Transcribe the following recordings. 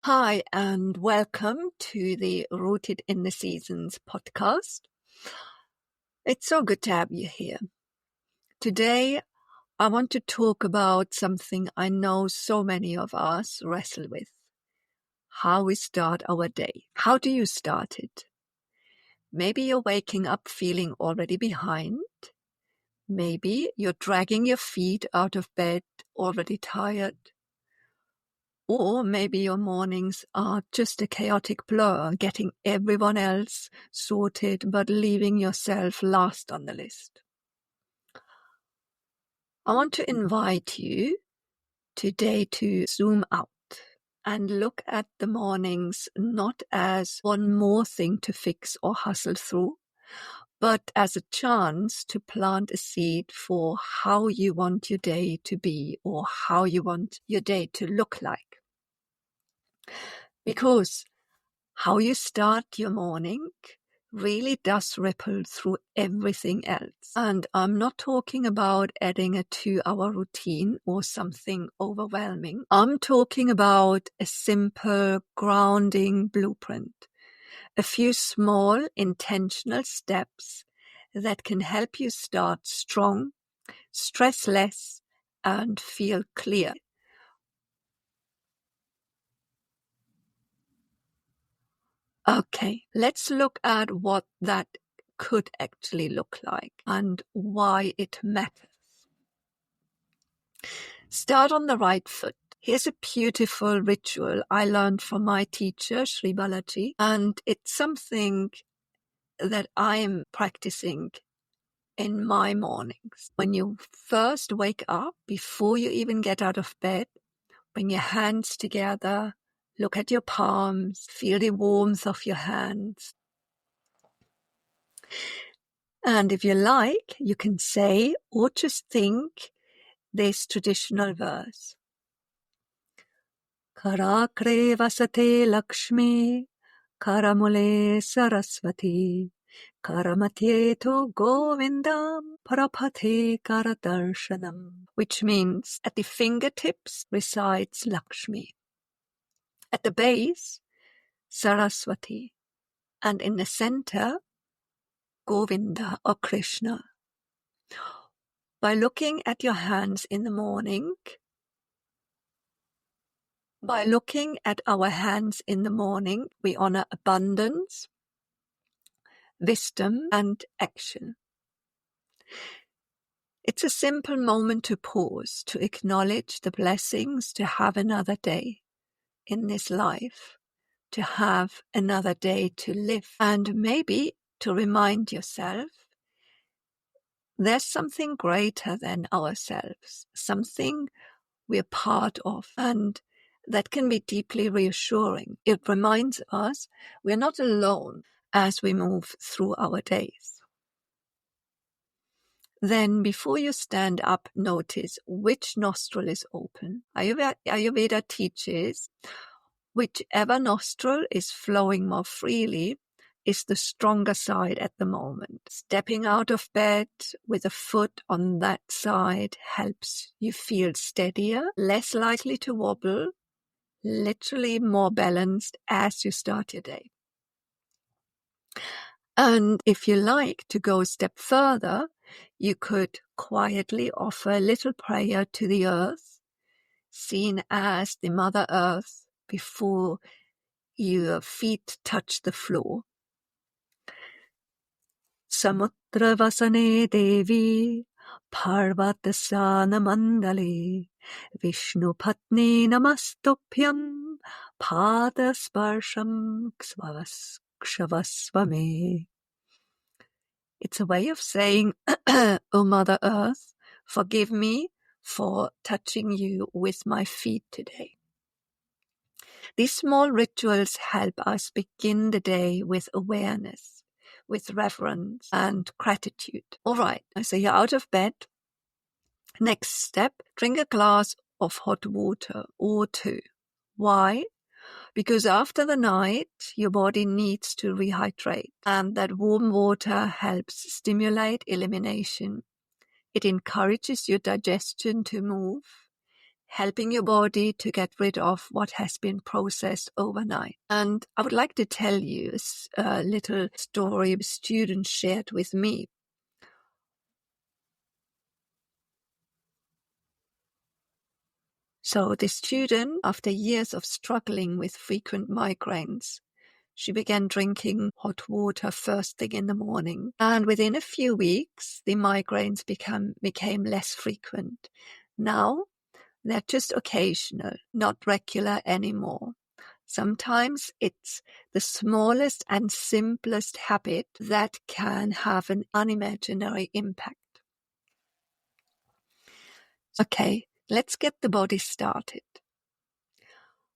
Hi, and welcome to the Rooted in the Seasons podcast. It's so good to have you here. Today, I want to talk about something I know so many of us wrestle with. How we start our day. How do you start it? Maybe you're waking up feeling already behind. Maybe you're dragging your feet out of bed already tired. Or maybe your mornings are just a chaotic blur, getting everyone else sorted but leaving yourself last on the list. I want to invite you today to zoom out and look at the mornings not as one more thing to fix or hustle through, but as a chance to plant a seed for how you want your day to be or how you want your day to look like. Because how you start your morning really does ripple through everything else. And I'm not talking about adding a 2-hour routine or something overwhelming. I'm talking about a simple grounding blueprint, a few small intentional steps that can help you start strong, stress less, and feel clear. Okay, let's look at what that could actually look like and why it matters. Start on the right foot. Here's a beautiful ritual I learned from my teacher, Sri Balaji, and it's something that I'm practicing in my mornings. When you first wake up, before you even get out of bed, bring your hands together, look at your palms, feel the warmth of your hands. And if you like, you can say or just think this traditional verse. Karakre vasate Lakshmi, karamule Saraswati, karamate to Govindam, parapate karadarshanam. Which means at the fingertips resides Lakshmi. At the base, Saraswati. And in the center, Govinda or Krishna. By looking at your hands in the morning, we honor abundance, wisdom, and action. It's a simple moment to pause, to acknowledge the blessings, to have another day in this life, to have another day to live, and maybe to remind yourself there's something greater than ourselves, something we're part of, and that can be deeply reassuring. It reminds us we're not alone as we move through our days. Then, before you stand up, notice which nostril is open. Ayurveda teaches whichever nostril is flowing more freely is the stronger side at the moment. Stepping out of bed with a foot on that side helps you feel steadier, less likely to wobble, literally more balanced as you start your day. And if you like to go a step further, you could quietly offer a little prayer to the earth, seen as the Mother Earth, before your feet touch the floor. Samutra vasane devi parvatasana mandale Vishnu patni namastupyam padasparsham kshavasvame. It's a way of saying, O Mother Earth, forgive me for touching you with my feet today. These small rituals help us begin the day with awareness, with reverence and gratitude. All right, so you're out of bed. Next step, drink a glass of hot water or 2. Why? Because after the night, your body needs to rehydrate, and that warm water helps stimulate elimination. It encourages your digestion to move, helping your body to get rid of what has been processed overnight. And I would like to tell you a little story a student shared with me. So the student, after years of struggling with frequent migraines, she began drinking hot water first thing in the morning. And within a few weeks, the migraines became less frequent. Now, they're just occasional, not regular anymore. Sometimes it's the smallest and simplest habit that can have an unimaginary impact. Okay, let's get the body started.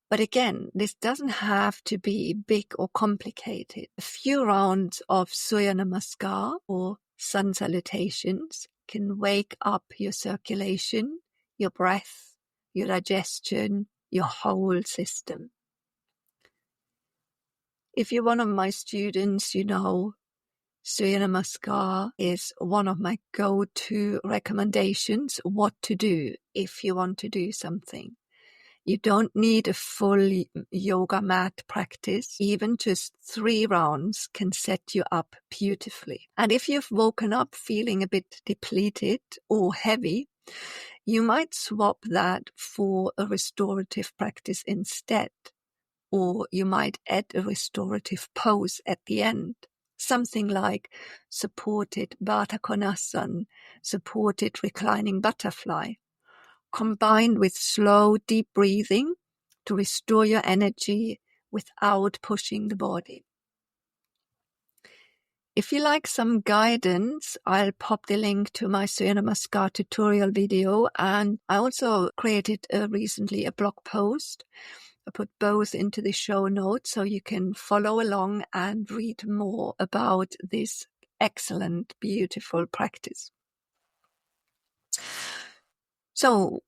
But again, this doesn't have to be big or complicated. A few rounds of Surya Namaskar or sun salutations can wake up your circulation, your breath, your digestion, your whole system. If you're one of my students, you know Surya Namaskar is one of my go-to recommendations what to do if you want to do something. You don't need a full yoga mat practice. Even just 3 rounds can set you up beautifully. And if you've woken up feeling a bit depleted or heavy, you might swap that for a restorative practice instead. Or you might add a restorative pose at the end. Something like supported Baddha Konasana, supported reclining butterfly, combined with slow, deep breathing to restore your energy without pushing the body. If you like some guidance, I'll pop the link to my Surya Namaskar tutorial video, and I also created recently a blog post. I put both into the show notes so you can follow along and read more about this excellent, beautiful practice. So,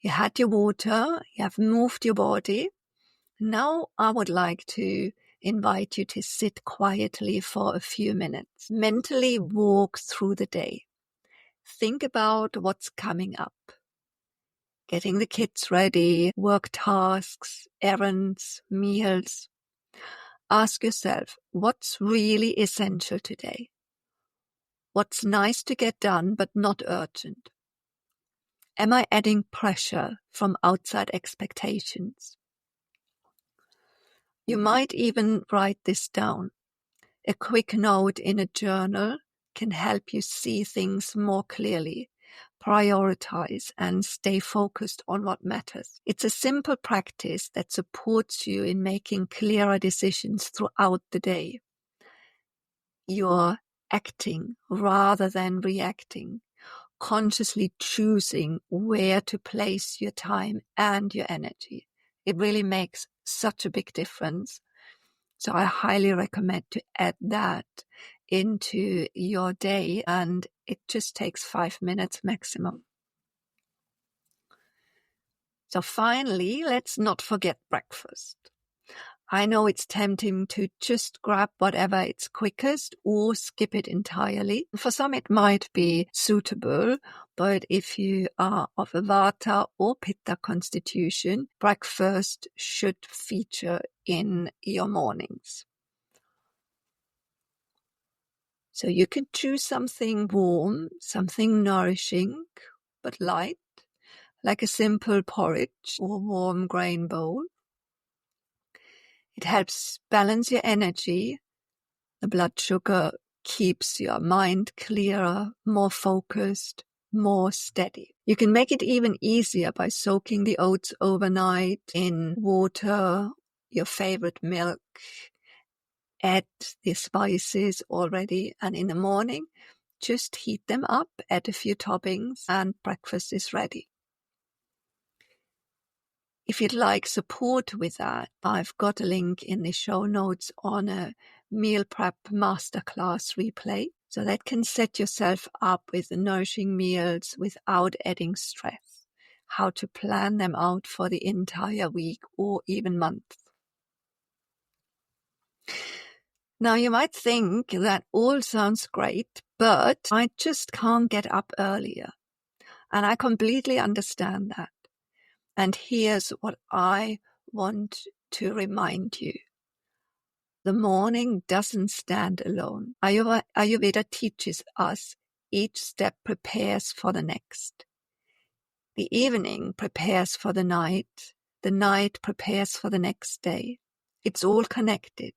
you had your water, you have moved your body. Now I would like to invite you to sit quietly for a few minutes. Mentally walk through the day. Think about what's coming up. Getting the kids ready, work tasks, errands, meals. Ask yourself, what's really essential today? What's nice to get done but not urgent? Am I adding pressure from outside expectations? You might even write this down. A quick note in a journal can help you see things more clearly, prioritize, and stay focused on what matters. It's a simple practice that supports you in making clearer decisions throughout the day. You're acting rather than reacting, consciously choosing where to place your time and your energy. It really makes such a big difference. So I highly recommend to add that into your day, and it just takes 5 minutes maximum. So finally, let's not forget breakfast. I know it's tempting to just grab whatever it's quickest or skip it entirely. For some, it might be suitable, but if you are of a Vata or Pitta constitution, breakfast should feature in your mornings. So you can choose something warm, something nourishing, but light, like a simple porridge or warm grain bowl. It helps balance your energy. The blood sugar keeps your mind clearer, more focused, more steady. You can make it even easier by soaking the oats overnight in water, your favorite milk. Add the spices already, and in the morning, just heat them up, add a few toppings, and breakfast is ready. If you'd like support with that, I've got a link in the show notes on a meal prep masterclass replay, so that can set yourself up with nourishing meals without adding stress. How to plan them out for the entire week or even month. Now you might think that all sounds great, but I just can't get up earlier. And I completely understand that. And here's what I want to remind you. The morning doesn't stand alone. Ayurveda teaches us each step prepares for the next. The evening prepares for the night prepares for the next day. It's all connected.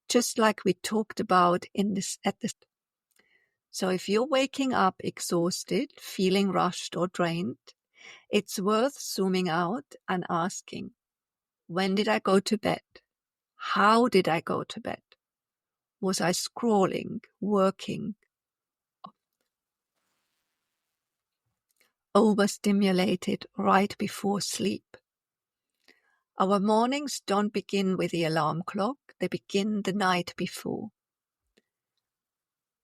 Just like we talked about So if you're waking up exhausted, feeling rushed or drained, it's worth zooming out and asking, when did I go to bed? How did I go to bed? Was I scrolling, working, overstimulated right before sleep? Our mornings don't begin with the alarm clock, they begin the night before.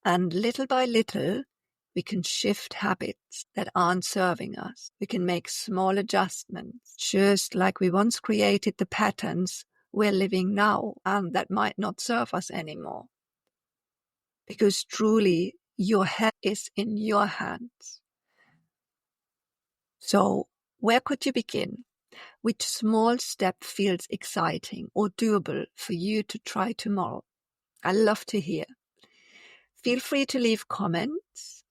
And little by little, we can shift habits that aren't serving us. We can make small adjustments, just like we once created the patterns we're living now and that might not serve us anymore. Because truly, your health is in your hands. So, where could you begin? Which small step feels exciting or doable for you to try tomorrow? I love to hear. Feel free to leave comments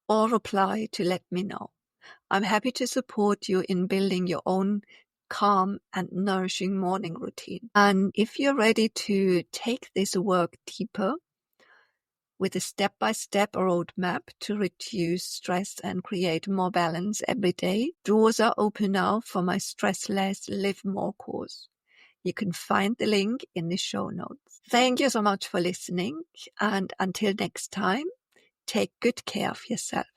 or reply to let me know. I'm happy to support you in building your own calm and nourishing morning routine. And if you're ready to take this work deeper with a step-by-step roadmap to reduce stress and create more balance every day, doors are open now for my Stress Less, Live More course. You can find the link in the show notes. Thank you so much for listening, and until next time, take good care of yourself.